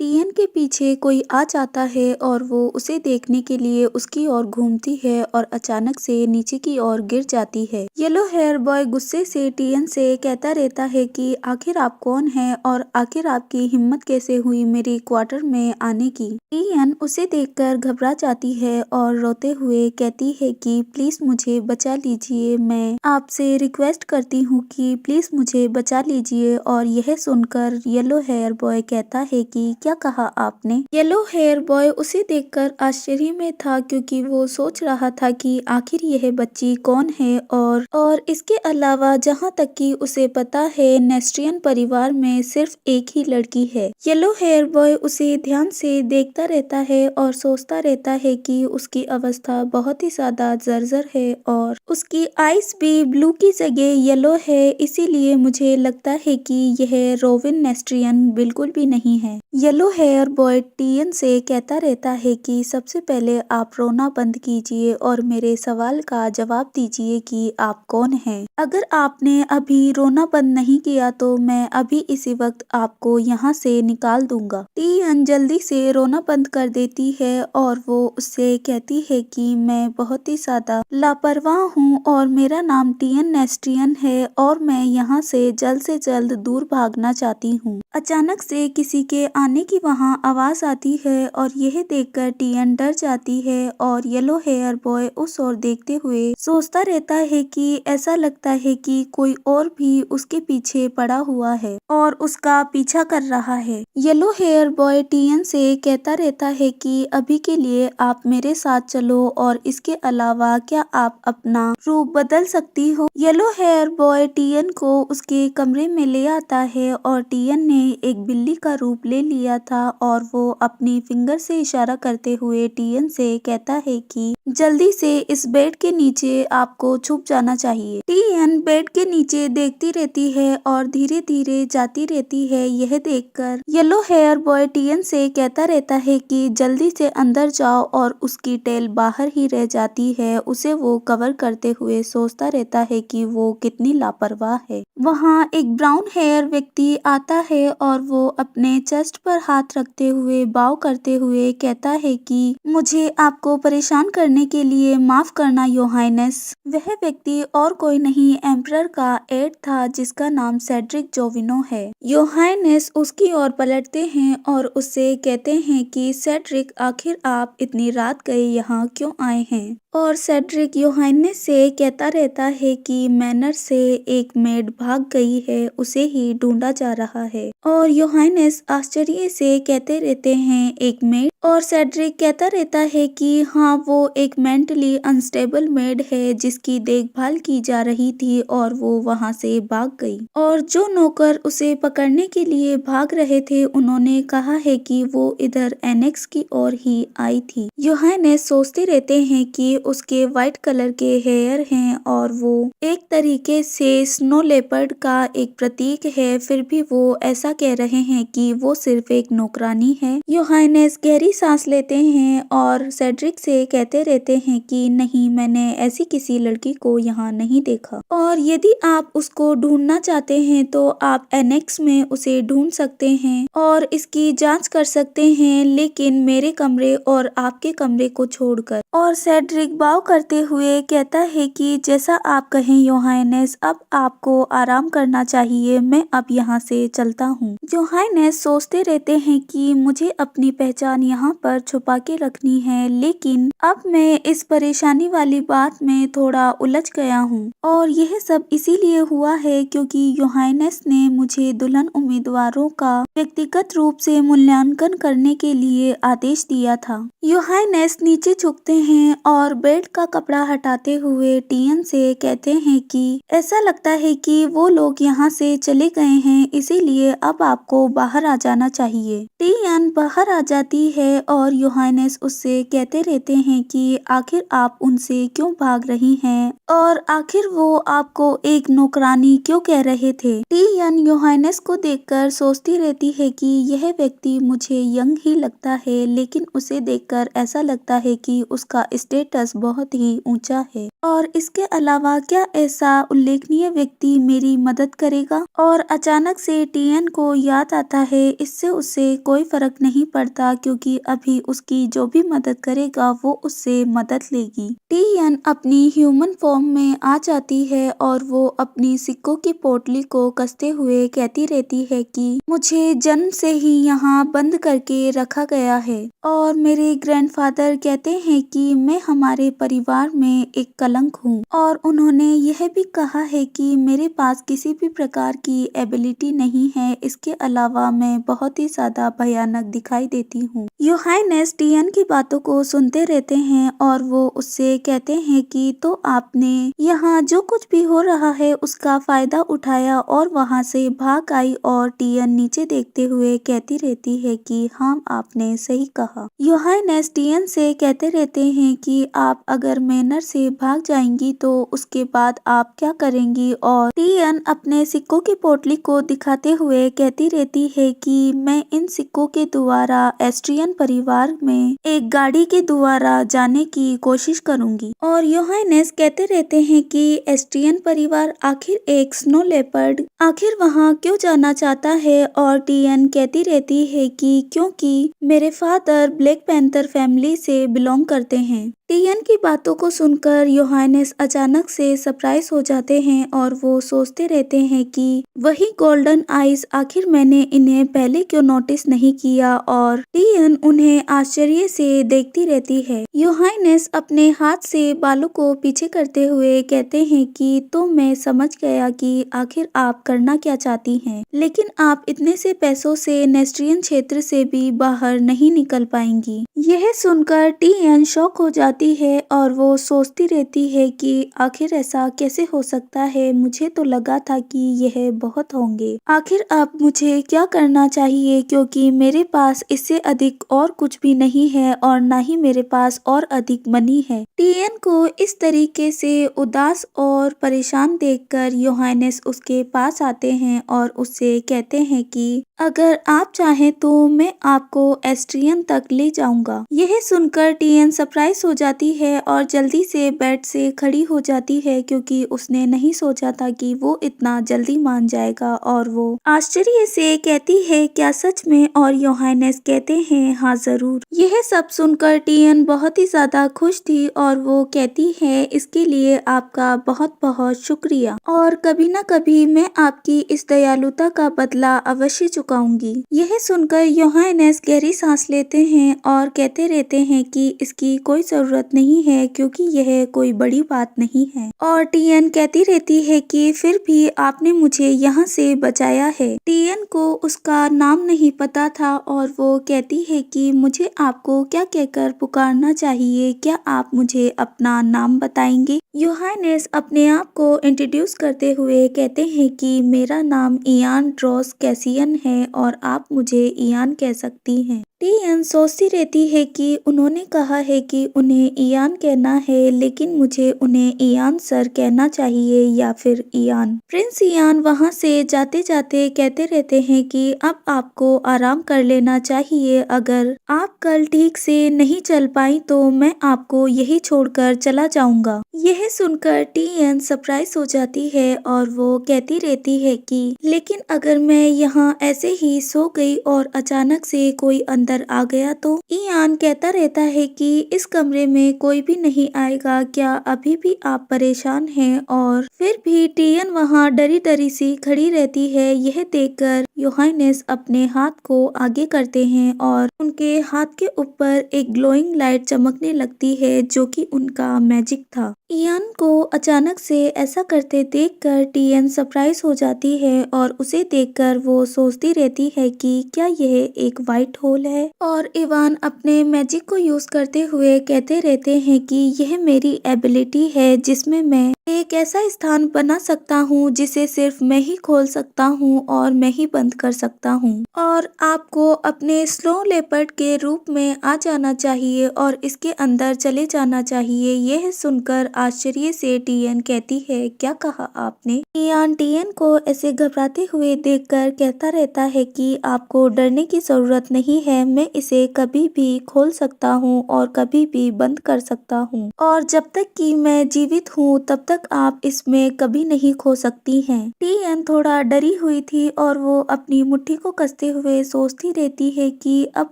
टियन के पीछे कोई आ जाता है और वो उसे देखने के लिए उसकी ओर घूमती है और अचानक से नीचे की ओर गिर जाती है। येलो हेयर बॉय गुस्से से टियन से कहता रहता है कि आखिर आप कौन हैं और आखिर आपकी हिम्मत कैसे हुई मेरी क्वार्टर में आने की। टियन उसे देखकर घबरा जाती है और रोते हुए कहती है कि प्लीज मुझे बचा लीजिए, मैं आपसे रिक्वेस्ट करती हूँ कि प्लीज मुझे बचा लीजिए। और यह सुनकर येलो हेयर बॉय कहता है कि क्या कहा आपने। येलो हेयर बॉय उसे देखकर आश्चर्य में था क्योंकि वो सोच रहा था कि आखिर यह बच्ची कौन है और इसके अलावा जहाँ तक कि उसे पता है नेस्ट्रियन परिवार में सिर्फ एक ही लड़की है। येलो हेयर बॉय उसे ध्यान से देखता रहता है और सोचता रहता है कि उसकी अवस्था बहुत ही ज्यादा जर्जर है और उसकी आईज भी ब्लू की जगह येलो है, इसीलिए मुझे लगता है कि यह रोविन नेस्ट्रियन बिल्कुल भी नहीं है। येलो हेयर बॉय टियन से कहता रहता है कि सबसे पहले आप रोना बंद कीजिए और मेरे सवाल का जवाब दीजिए कि आप कौन हैं। अगर आपने अभी रोना बंद नहीं किया तो मैं अभी इसी वक्त आपको यहाँ से निकाल दूंगा। टियन जल्दी से रोना बंद कर देती है और वो उससे कहती है कि मैं बहुत ही ज्यादा लापरवाह हूँ और मेरा नाम टियन नेस्ट्रियन है और मैं यहाँ से जल्द दूर भागना चाहती हूँ। अचानक से किसी के आने की वहाँ आवाज आती है और यह देखकर टियन डर जाती है और येलो हेयर बॉय उस ओर देखते हुए सोचता रहता है कि ऐसा लगता है कि कोई और भी उसके पीछे पड़ा हुआ है और उसका पीछा कर रहा है। येलो हेयर बॉय टियन से कहता रहता है कि अभी के लिए आप मेरे साथ चलो और इसके अलावा क्या आप अपना रूप बदल सकती हो। येलो हेयर बॉय टियन को उसके कमरे में ले आता है और टियन ने एक बिल्ली का रूप ले लिया था और वो अपनी फिंगर से इशारा करते हुए टियन से कहता है कि जल्दी से इस बेड के नीचे आपको छुप जाना चाहिए। टियन बेड के नीचे देखती रहती है और धीरे धीरे जाती रहती है। यह देखकर येलो हेयर बॉय टियन से कहता रहता है कि जल्दी से अंदर जाओ और उसकी टेल बाहर ही रह जाती है। उसे वो कवर करते हुए सोचता रहता है कि वो कितनी लापरवाह है। वहाँ एक ब्राउन हेयर व्यक्ति आता है और वो अपने चेस्ट पर हाथ रखते हुए बाव करते हुए कहता है कि मुझे आपको परेशान करने के लिए माफ करना योर हाइनेस। वह व्यक्ति और कोई नहीं एम्परर का एड था जिसका नाम सेड्रिक जोविनो है। योर हाइनेस उसकी ओर पलटते हैं और उससे कहते हैं कि सेड्रिक आखिर आप इतनी रात गए यहाँ क्यों आए हैं। और सेड्रिक योहाइनेस से कहता रहता है कि मैनर से एक मेड भाग गई है, उसे ही ढूंढा जा रहा है। और योहाइनेस आश्चर्य से कहते रहते हैं एक मेड। और सेड्रिक कहता रहता है कि हाँ वो एक मेंटली अनस्टेबल मेड है जिसकी देखभाल की जा रही थी और वो वहाँ से भाग गई। और जो नौकर उसे पकड़ने के लिए भाग रहे थे उन्होंने कहा है कि वो इधर एनेक्स की ओर ही आई थी। योहाइनेस सोचते रहते हैं कि उसके व्हाइट कलर के हेयर हैं और वो एक तरीके से स्नो लेपर्ड का एक प्रतीक है, फिर भी वो ऐसा कह रहे हैं कि वो सिर्फ एक नौकरानी है। योहाइनेस गहरी सांस लेते हैं और सेड्रिक से कहते रहते हैं कि नहीं, मैंने ऐसी किसी लड़की को यहाँ नहीं देखा और यदि आप उसको ढूंढना चाहते हैं तो आप एनेक्स में उसे ढूंढ सकते हैं और इसकी जांच कर सकते हैं, लेकिन मेरे कमरे और आपके कमरे को छोड़कर। और सेड्रिक बाव करते हुए कहता है कि जैसा आप कहें योहाइनेस, अब आपको आराम करना चाहिए, मैं अब यहाँ से चलता हूँ। योहाइनेस सोचते रहते हैं कि मुझे अपनी पहचान यहाँ पर छुपा के रखनी है, लेकिन अब मैं इस परेशानी वाली बात में थोड़ा उलझ गया हूँ और यह सब इसीलिए हुआ है क्योंकि योहाइनेस ने मुझे दुल्हन उम्मीदवारों का व्यक्तिगत रूप से मूल्यांकन करने के लिए आदेश दिया था। योहाइनेस नीचे झुकते हैं और बेड का कपड़ा हटाते हुए टियन से कहते हैं कि ऐसा लगता है कि वो लोग यहाँ से चले गए हैं, इसीलिए अब आपको बाहर आ जाना चाहिए। टियन बाहर आ जाती है और योहाइनेस उससे कहते रहते हैं कि आखिर आप उनसे क्यों भाग रही हैं और आखिर वो आपको एक नौकरानी क्यों कह रहे थे। टियन योहाइनेस को देखकर सोचती रहती है कि यह व्यक्ति मुझे यंग ही लगता है, लेकिन उसे देखकर ऐसा लगता है कि उसका स्टेटस बहुत ही ऊंचा है। और इसके अलावा क्या ऐसा उल्लेखनीय व्यक्ति मेरी मदद करेगा? और अचानक से टियन को याद आता है इससे उसे कोई फर्क नहीं पड़ता क्योंकि अभी उसकी जो भी मदद करेगा वो उससे मदद लेगी। टियन अपनी ह्यूमन फॉर्म में आ जाती है और वो अपनी सिक्कों की पोटली को कसते हुए कहती रहती है कि मुझे जन्म से ही यहाँ बंद करके रखा गया है और मेरे ग्रैंडफादर कहते हैं कि मैं हमारे परिवार में एक कलंक हूँ और उन्होंने यह भी कहा है कि मेरे पास किसी भी प्रकार की एबिलिटी नहीं है। इसके अलावा मैं बहुत ही ज्यादा भयानक दिखाई देती हूँ। योहानेस टियन की बातों को सुनते रहते हैं और वो उससे कहते हैं कि तो आपने यहाँ जो कुछ भी हो रहा है उसका फायदा उठाया और वहाँ से भाग आई। और टियन नीचे देखते हुए कहती रहती है कि हाँ आपने सही कहा। योहानेस टियन से कहते रहते हैं कि आप अगर मैनर से भाग जाएंगी तो उसके बाद आप क्या करेंगी? और टियन अपने सिक्कों की पोटली को दिखाते हुए कहती रहती है कि मैं इन सिक्कों के द्वारा एस्ट्रियन परिवार में एक गाड़ी के द्वारा जाने की कोशिश करूंगी। और योहानेस कहते रहते हैं कि एस्ट्रियन परिवार आखिर एक स्नो लेपर्ड आखिर वहाँ क्यों जाना चाहता है? और टियन कहती रहती है कि क्योंकि मेरे फादर ब्लैक पैंथर फैमिली से बिलोंग करते हैं। टियन की बातों को सुनकर योहानेस अचानक से सरप्राइज हो जाते हैं और वो सोचते रहते हैं कि वही गोल्डन आइज आखिर मैंने इन्हें पहले क्यों नोटिस नहीं किया। और टियन उन्हें आश्चर्य से देखती रहती है। योहानेस अपने हाथ से बालों को पीछे करते हुए कहते हैं कि तो मैं समझ गया कि आखिर आप करना क्या चाहती हैं, लेकिन आप इतने से पैसों से नेस्ट्रियन क्षेत्र से भी बाहर नहीं निकल पाएंगी। यह सुनकर टियन शॉक हो जाती है और वो सोचती रहती है कि आखिर ऐसा कैसे हो सकता है, मुझे तो लगा था कि यह बहुत होंगे। आखिर अब मुझे क्या करना चाहिए क्योंकि मेरे पास इससे अधिक और कुछ भी नहीं है और ना ही मेरे पास और अधिक मनी है। टियन को इस तरीके से उदास और परेशान देखकर योहानेस उसके पास आते हैं और उससे कहते हैं कि अगर आप चाहें तो मैं आपको एस्ट्रियन तक ले जाऊंगा। यह सुनकर टियन सरप्राइज हो जाती है और जल्दी से बेड से खड़ी हो जाती है क्योंकि उसने नहीं सोचा था कि वो इतना जल्दी मान जाएगा। और वो आश्चर्य से कहती है क्या सच में? और योहानेस कहते हैं हाँ जरूर। यह सब सुनकर टियन बहुत ही ज्यादा खुश थी और वो कहती है इसके लिए आपका बहुत बहुत शुक्रिया और कभी न कभी मैं आपकी इस दयालुता का बदला अवश्य चुकाऊंगी। यह सुनकर योहानेस गहरी सांस लेते हैं और कहते रहते हैं कि इसकी कोई जरूरत नहीं है क्योंकि यह कोई बड़ी बात नहीं है। और टियन कहती रहती है कि फिर भी आपने मुझे यहाँ से बचाया है। टियन को उसका नाम नहीं पता था और वो कहती है कि मुझे आपको क्या कहकर पुकारना चाहिए, क्या आप मुझे अपना नाम बताएंगे? योहानेस अपने आप को इंट्रोड्यूस करते हुए कहते हैं कि मेरा नाम इयान ड्रॉस कैसियन है और आप मुझे इयान कह सकती हैं। टियन सोचती रहती है कि उन्होंने कहा है कि उन्हें इयान कहना है, लेकिन मुझे उन्हें इयान सर कहना चाहिए या फिर इयान। प्रिंस इयान वहां से जाते जाते कहते रहते हैं कि अब आपको आराम कर लेना चाहिए। अगर आप कल ठीक से नहीं चल पाई तो मैं आपको यही छोड़कर चला जाऊंगा। यह सुनकर टियन सरप्राइज हो जाती है और वो कहती रहती है कि लेकिन अगर मैं यहाँ ऐसे ही सो गई और अचानक से कोई अंदर आ गया तो? इयान कहता रहता है कि इस कमरे में कोई भी नहीं आएगा, क्या अभी भी आप परेशान हैं? और फिर भी टियन वहाँ डरी डरी सी खड़ी रहती है। यह देखकर योहानेस अपने हाथ को आगे करते हैं और उनके हाथ के ऊपर एक ग्लोइंग लाइट चमकने लगती है जो कि उनका मैजिक था। इयान को अचानक से ऐसा करते देखकर टियन सरप्राइज हो जाती है और उसे देखकर वो सोचती रहती है कि क्या यह एक व्हाइट होल है? और इवान अपने मैजिक को यूज करते हुए कहते रहते हैं कि यह मेरी एबिलिटी है जिसमें मैं एक ऐसा स्थान बना सकता हूँ जिसे सिर्फ मैं ही खोल सकता हूँ और मैं ही बंद कर सकता हूँ। और आपको अपने स्नो लेपर्ड के रूप में आ जाना चाहिए और इसके अंदर चले जाना चाहिए। यह सुनकर आश्चर्य से टियन कहती है, क्या कहा आपने? इयान टियन को ऐसे घबराते हुए देखकर कहता रहता है कि आपको डरने की जरूरत नहीं है, मैं इसे कभी भी खोल सकता हूँ और कभी भी बंद कर सकता हूँ, और जब तक कि मैं जीवित हूँ तब तक आप इसमें कभी नहीं खो सकती हैं। टियन थोड़ा डरी हुई थी और वो अपनी मुट्ठी को कसते हुए सोचती रहती है कि अब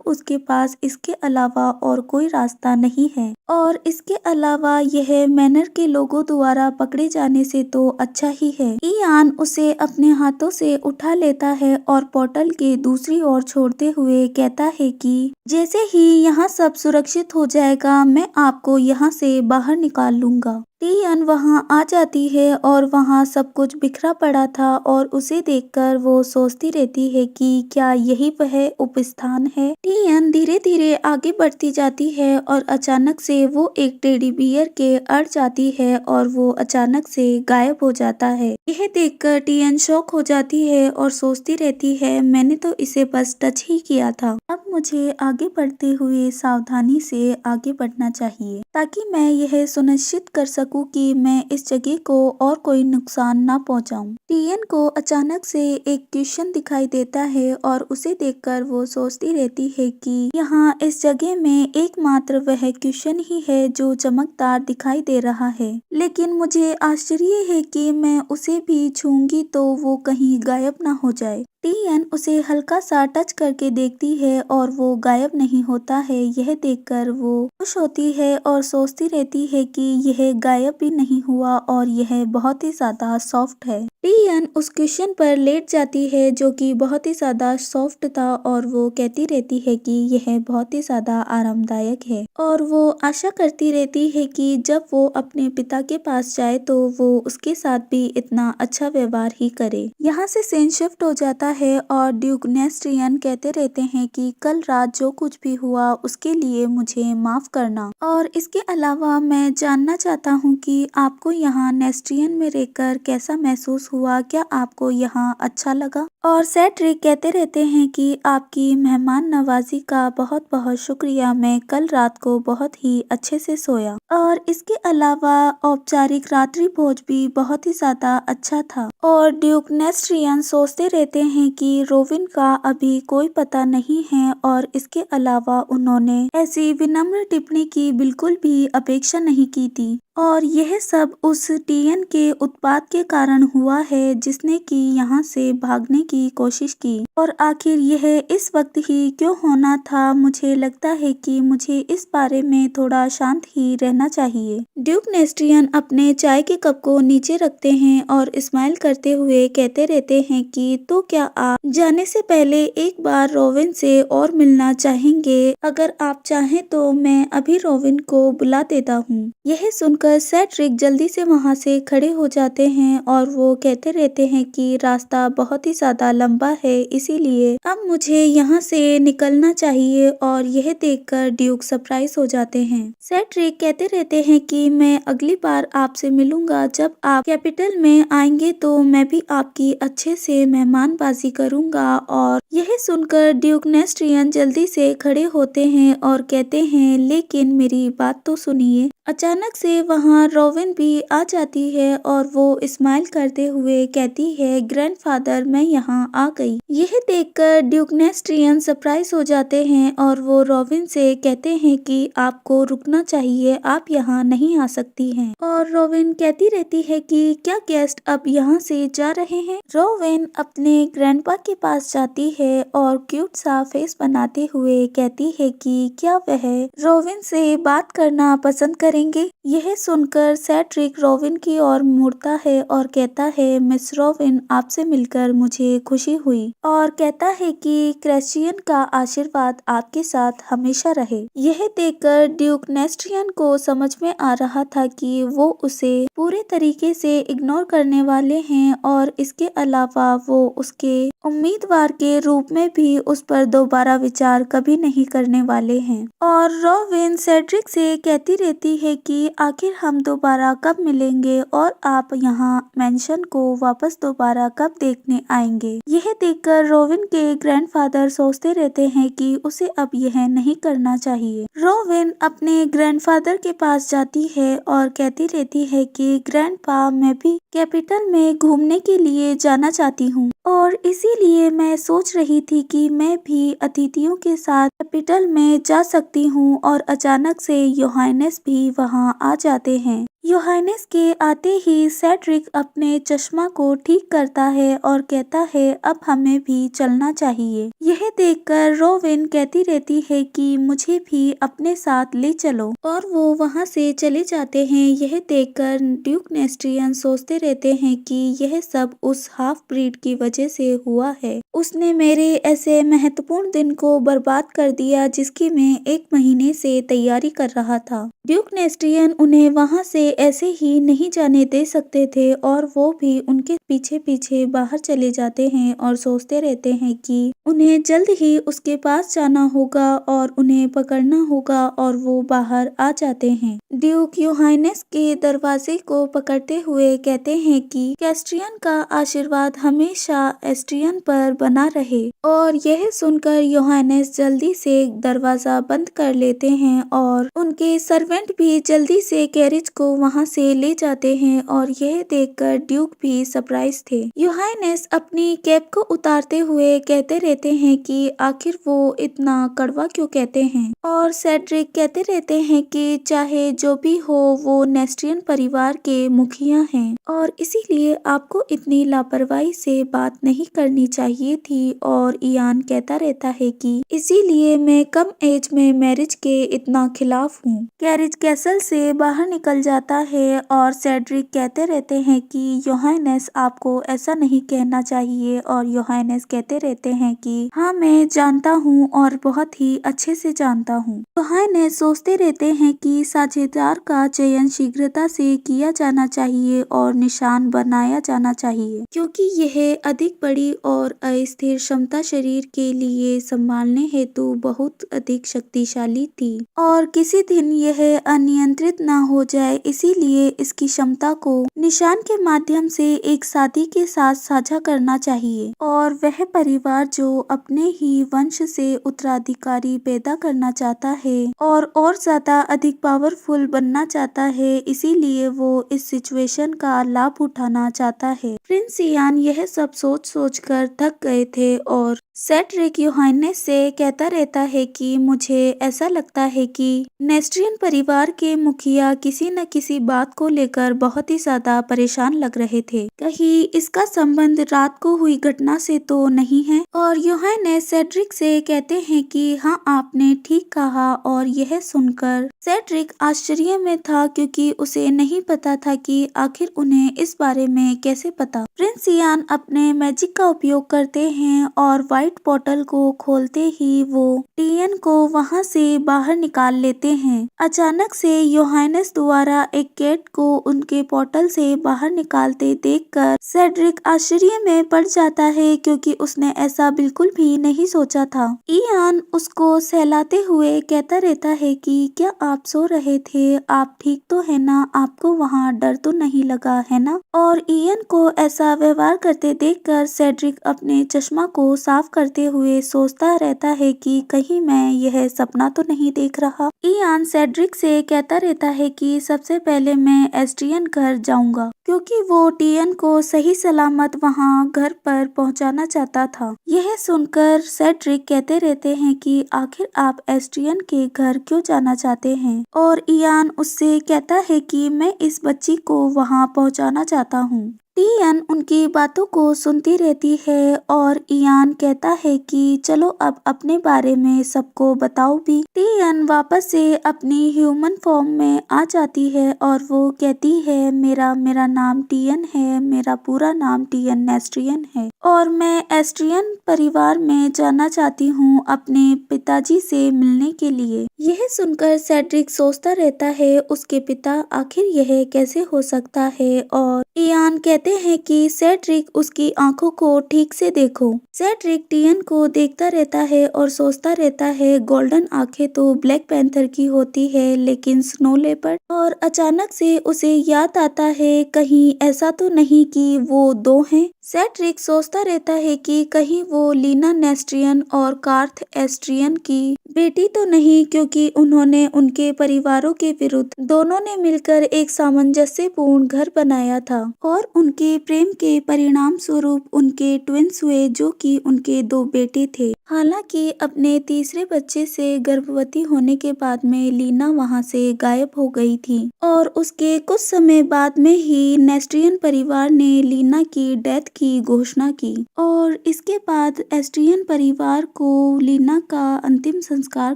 उसके पास इसके अलावा और कोई रास्ता नहीं है, और इसके अलावा यह मैनर के लोगों द्वारा पकड़े जाने से तो अच्छा ही है। इयान उसे अपने हाथों से उठा लेता है और पोर्टल के दूसरी ओर छोड़ते हुए कहता है कि जैसे ही यहाँ सब सुरक्षित हो जाएगा मैं आपको यहाँ से बाहर निकाल लूंगा। टियन वहाँ आ जाती है और वहाँ सब कुछ बिखरा पड़ा था और उसे देखकर वो सोचती रहती है कि क्या यही वह उपस्थान है। टियन धीरे धीरे आगे बढ़ती जाती है और अचानक से वो एक टेडी बियर के अड़ जाती है और वो अचानक से गायब हो जाता है। यह देखकर टियन शॉक हो जाती है और सोचती रहती है, मैंने तो इसे बस टच ही किया था। अब मुझे आगे बढ़ते हुए सावधानी से आगे बढ़ना चाहिए ताकि मैं यह सुनिश्चित कर सकूं कि मैं इस जगह को और कोई नुकसान ना पहुंचाऊं। टियन को अचानक से एक क्वेश्चन दिखाई देता है और उसे देखकर वो सोचती रहती है कि यहाँ इस जगह में एकमात्र वह क्वेश्चन ही है जो चमकदार दिखाई दे रहा है, लेकिन मुझे आश्चर्य है कि मैं उसे भी छूंगी तो वो कहीं गायब ना हो जाए। टियन उसे हल्का सा टच करके देखती है और वो गायब नहीं होता है। यह देखकर वो खुश होती है और सोचती रहती है कि यह गायब भी नहीं हुआ और यह बहुत ही ज्यादा सॉफ्ट है। टियन उस क्वेश्चन पर लेट जाती है जो कि बहुत ही ज्यादा सॉफ्ट था और वो कहती रहती है कि यह बहुत ही ज्यादा आरामदायक है, और वो आशा करती रहती है कि जब वो अपने पिता के पास जाए तो वो उसके साथ भी इतना अच्छा व्यवहार ही करे। यहाँ से सीन शिफ्ट हो जाता है और ड्यूक नेस्ट्रियन कहते रहते हैं कि कल रात जो कुछ भी हुआ उसके लिए मुझे माफ करना, और इसके अलावा मैं जानना चाहता हूँ कि आपको यहाँ नेस्ट्रियन में रहकर कैसा महसूस हुआ, क्या आपको यहाँ अच्छा लगा? और सेड्रिक कहते रहते हैं कि आपकी मेहमान नवाजी का बहुत बहुत शुक्रिया, मैं कल रात को बहुत ही अच्छे से सोया, और इसके अलावा औपचारिक रात्रि भोज भी बहुत ही ज्यादा अच्छा था। और ड्यूक नेस्ट्रियन सोचते रहते हैं कि रोविन का अभी कोई पता नहीं है, और इसके अलावा उन्होंने ऐसी विनम्र टिप्पणी की बिल्कुल भी अपेक्षा नहीं की थी, और यह सब उस टियन के उत्पात के कारण हुआ है जिसने कि यहाँ से भागने की कोशिश की, और आखिर यह इस वक्त ही क्यों होना था। मुझे लगता है कि मुझे इस बारे में थोड़ा शांत ही रहना चाहिए। ड्यूक नेस्ट्रियन अपने चाय के कप को नीचे रखते हैं और स्माइल करते हुए कहते रहते हैं कि तो क्या आप जाने से पहले एक बार रोविन से और मिलना चाहेंगे? अगर आप चाहें तो मैं अभी रोविन को बुला देता हूँ। यह सुनकर सेड्रिक जल्दी से वहाँ से खड़े हो जाते हैं और वो कहते रहते हैं कि रास्ता बहुत ही ज्यादा लंबा है, इसीलिए अब मुझे यहाँ से निकलना चाहिए, और यह देखकर ड्यूक सरप्राइज हो जाते हैं। सेड्रिक कहते रहते हैं कि मैं अगली बार आपसे मिलूंगा, जब आप कैपिटल में आएंगे तो मैं भी आपकी अच्छे से मेहमानबाजी करूंगा। और यह सुनकर ड्यूक नेस्ट्रियन जल्दी से खड़े होते हैं और कहते हैं, लेकिन मेरी बात तो सुनिए। अचानक से वहाँ रोविन भी आ जाती है और वो स्माइल करते हुए कहती है, ग्रैंडफादर मैं यहाँ आ गई। यह देखकर ड्यूक नेस्ट्रियन सरप्राइज हो जाते हैं और वो रोविन से कहते हैं कि आपको रुकना चाहिए, आप यहाँ नहीं आ सकती हैं। और रोविन कहती रहती है कि क्या गेस्ट अब यहाँ से जा रहे हैं? रोविन अपने ग्रैंडपा के पास जाती है और क्यूट सा फेस बनाते हुए कहती है कि क्या वह रोविन से बात करना पसंद करेंगे? यह सुनकर सेड्रिक रोविन की ओर मुड़ता है और कहता है, मिस रोविन आपसे मिलकर मुझे खुशी हुई, और कहता है कि क्रिश्चियन का आशीर्वाद आपके साथ हमेशा रहे। यह देखकर ड्यूक नेस्ट्रियन को समझ में आ रहा था कि वो उसे पूरे तरीके से इग्नोर करने वाले हैं, और इसके अलावा वो उसके उम्मीदवार के रूप में भी उस पर दोबारा विचार कभी नहीं करने वाले हैं। और रोविन सेड्रिक से कहती रहती है कि आखिर आखिर हम दोबारा कब मिलेंगे और आप यहाँ मैंशन को वापस दोबारा कब देखने आएंगे। यह देखकर रोविन के ग्रैंडफादर सोचते रहते हैं कि उसे अब यह नहीं करना चाहिए। रोविन अपने ग्रैंडफादर के पास जाती है और कहती रहती है कि ग्रैंडपा, मैं भी कैपिटल में घूमने के लिए जाना चाहती हूँ और इसीलिए मैं सोच रही थी कि मैं भी अतिथियों के साथ कैपिटल में जा सकती हूँ। और अचानक से योहानेस भी वहाँ आ जाते हैं। योहानेस के आते ही सेड्रिक अपने चश्मा को ठीक करता है और कहता है अब हमें भी चलना चाहिए। यह देखकर रोविन कहती रहती है कि मुझे भी अपने साथ ले चलो और वो वहाँ से चले जाते हैं। यह देखकर ड्यूक नेस्ट्रियन सोचते रहते हैं कि यह सब उस हाफ ब्रीड की वजह से हुआ है। उसने मेरे ऐसे महत्वपूर्ण दिन को बर्बाद कर दिया जिसकी मैं 1 महीने से तैयारी कर रहा था। ड्यूक नेस्ट्रियन उन्हें वहाँ से ऐसे ही नहीं जाने दे सकते थे और वो भी उनके पीछे पीछे बाहर चले जाते हैं और सोचते रहते हैं कि उन्हें जल्द ही उसके पास जाना होगा और उन्हें पकड़ना होगा और वो बाहर आ जाते हैं। ड्यूक योहानेस के दरवाजे को पकड़ते हुए कहते हैं कि कैस्ट्रियन का आशीर्वाद हमेशा एस्ट्रियन पर बना रहे। और यह सुनकर योहानेस जल्दी से दरवाजा बंद कर लेते हैं और उनके सर्वेंट भी जल्दी से कैरिज को वहां से ले जाते हैं और यह देखकर ड्यूक भी सरप्राइज थे। योहानेस अपनी कैप को उतारते हुए कहते रहते हैं कि आखिर वो इतना कड़वा क्यों कहते हैं। और सेड्रिक कहते रहते हैं कि चाहे जो भी हो वो नेस्ट्रियन परिवार के मुखिया हैं और इसीलिए आपको इतनी लापरवाही से बात नहीं करनी चाहिए थी। और इयान कहता रहता है कि इसीलिए मैं कम एज में मैरिज के इतना खिलाफ हूँ। कैरिज कैसल से बाहर निकल जाता है और सेड्रिक कहते रहते हैं कि योहानेस आपको ऐसा नहीं कहना चाहिए। और योहानेस कहते रहते हैं कि हाँ मैं जानता हूँ और बहुत ही अच्छे से जानता हूँ। योहानेस सोचते रहते हैं कि साझेदार का चयन शीघ्रता से किया जाना चाहिए और निशान बनाया जाना चाहिए क्योंकि यह अधिक बड़ी और अस्थिर क्षमता शरीर के लिए संभालने हेतु बहुत अधिक शक्तिशाली थी और किसी दिन यह अनियंत्रित न हो जाए, इसीलिए इसकी क्षमता को निशान के माध्यम से एक साथी के साथ साझा करना चाहिए। और वह परिवार जो अपने ही वंश से उत्तराधिकारी पैदा करना चाहता है और ज्यादा अधिक पावरफुल बनना चाहता है, इसीलिए वो इस सिचुएशन का लाभ उठाना चाहता है। प्रिंस इयान यह सब सोच सोच कर थक गए थे और सेड्रिक योहानेस से कहता रहता है कि मुझे ऐसा लगता है कि नेस्ट्रियन परिवार के मुखिया किसी न किसी बात को लेकर बहुत ही ज्यादा परेशान लग रहे थे। कहीं इसका संबंध रात को हुई घटना से तो नहीं है। और योहानेस सेड्रिक से कहते हैं कि हाँ आपने ठीक कहा। और यह सुनकर सेड्रिक आश्चर्य में था क्योंकि उसे नहीं पता था कि आखिर उन्हें इस बारे में कैसे पता। प्रिंस इयान अपने मैजिक का उपयोग करते हैं और व्हाइट पोर्टल को खोलते ही वो टीएन को वहां से बाहर निकाल लेते हैं। अचानक से योहानेस द्वारा एक कैट को उनके पोर्टल से बाहर निकालते देखकर सेड्रिक आश्चर्य में पड़ जाता है क्योंकि उसने ऐसा बिल्कुल भी नहीं सोचा था। इयान उसको सहलाते हुए कहता रहता है कि क्या आप सो रहे थे, आप ठीक तो है ना, आपको वहाँ डर तो नहीं लगा है ना। और इयान को ऐसा व्यवहार करते देखकर सेड्रिक अपने चश्मा को साफ करते हुए सोचता रहता है कि कहीं मैं यह सपना तो नहीं देख रहा। इयान सेड्रिक से कहता रहता है कि सबसे पहले मैं एस्ट्रियन घर जाऊंगा क्योंकि वो टीएन को सही सलामत वहाँ घर पर पहुँचाना चाहता था। यह सुनकर सेड्रिक कहते रहते हैं कि आखिर आप एस्ट्रियन के घर क्यों जाना चाहते हैं। और इयान उससे कहता है कि मैं इस बच्ची को वहाँ पहुँचाना चाहता हूँ। टीएन उनकी बातों को सुनती रहती है और इयान कहता है कि चलो अब अपने बारे में सबको बताओ भी। टीएन वापस से अपनी ह्यूमन फॉर्म में आ जाती है और वो कहती है मेरा नाम टीएन है, मेरा पूरा नाम टीएन नेस्ट्रियन है और मैं एस्ट्रियन परिवार में जाना चाहती हूँ अपने पिताजी से मिलने के लिए। यह सुनकर सेड्रिक सोचता रहता है उसके पिता, आखिर यह कैसे हो सकता है। और इयान कहता कहते हैं कि सेड्रिक उसकी आंखों को ठीक से देखो। सेड्रिक टियन को देखता रहता है और सोचता रहता है गोल्डन आंखें तो ब्लैक पैंथर की होती है लेकिन स्नो लेपर्ड। और अचानक से उसे याद आता है कहीं ऐसा तो नहीं कि वो दो हैं। सेड्रिक सोचता रहता है कि कहीं वो लीना नेस्ट्रियन और कार्थ एस्ट्रियन की बेटी तो नहीं, क्योंकि उन्होंने उनके परिवारों के विरुद्ध दोनों ने मिलकर एक सामंजस्यपूर्ण घर बनाया था और उनके प्रेम के परिणाम स्वरूप उनके ट्विंस हुए जो कि उनके दो बेटे थे। हालांकि अपने तीसरे बच्चे से गर्भवती होने के बाद में लीना वहां से गायब हो गई थी और उसके कुछ समय बाद में ही नेस्ट्रियन परिवार ने लीना की डेथ की घोषणा की और इसके बाद एस्ट्रियन परिवार को लीना का अंतिम संस्कार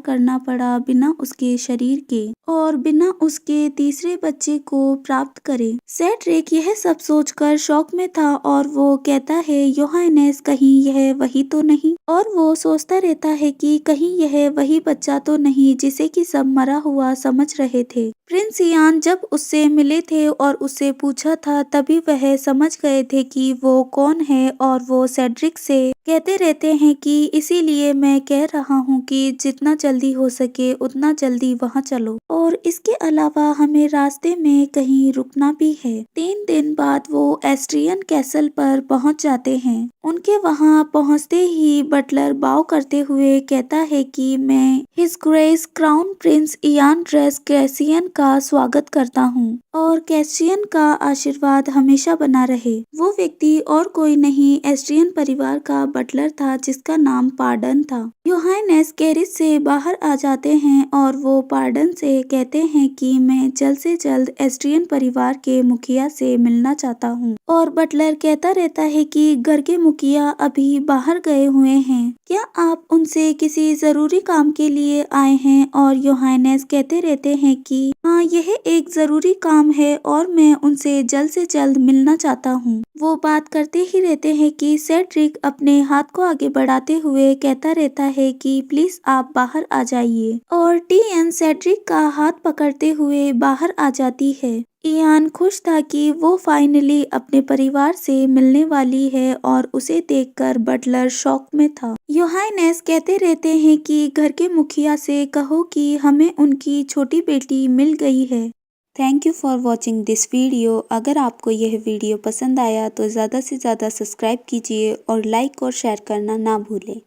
करना पड़ा बिना उसके शरीर के और बिना उसके तीसरे बच्चे को प्राप्त करे। सेड्रिक यह सब सोचकर शॉक में था और वो कहता है योहानेस कहीं यह वही तो नहीं, और वो सोचता रहता है कि कहीं यह वही बच्चा तो नहीं जिसे कि सब मरा हुआ समझ रहे थे। प्रिंस इयान जब उससे मिले थे और उससे पूछा था तभी वह समझ गए थे कि वो कौन है और वो सेड्रिक से कहते रहते हैं कि इसीलिए मैं कह रहा हूँ कि जितना जल्दी हो सके उतना जल्दी वहाँ चलो, और इसके अलावा हमें रास्ते में कहीं रुकना भी है। 3 दिन बाद वो एस्ट्रियन कैसल पर पहुँच जाते हैं। उनके वहाँ पहुँचते ही बटलर बाव करते हुए कहता है कि मैं his grace crown Prince Ian dress caisson का स्वागत करता हूँ और कैसियन का आशीर्वाद हमेशा बना रहे। वो व्यक्ति और कोई नहीं एस्ट्रियन परिवार का बटलर था जिसका नाम पार्डन था। योहानेस कैरिज से बाहर आ जाते हैं और वो पार्डन से कहते हैं कि मैं जल्द से जल्द एस्ट्रियन परिवार के मुखिया से मिलना चाहता हूँ, और बटलर कहता रहता है कि घर के मुखिया अभी बाहर गए हुए हैं, क्या आप उनसे किसी जरूरी काम के लिए आए हैं। और योहानेस कहते रहते हैं कि हाँ यह एक जरूरी काम है और मैं उनसे जल्द से जल्द मिलना चाहता हूँ। वो बात करते ही रहते हैं कि सेड्रिक अपने हाथ को आगे बढ़ाते हुए कहता रहता है कि प्लीज आप बाहर आ जाइए, और टीएन सेड्रिक का हाथ पकड़ते हुए बाहर आ जाती है। इयान खुश था कि वो फाइनली अपने परिवार से मिलने वाली है और उसे देखकर बटलर शॉक में था। योहानेस कहते रहते हैं कि घर के मुखिया से कहो कि हमें उनकी छोटी बेटी मिल गई है। Thank you for watching this video. अगर आपको यह वीडियो पसंद आया तो ज़्यादा से ज़्यादा सब्सक्राइब कीजिए और लाइक और शेयर करना ना भूलें।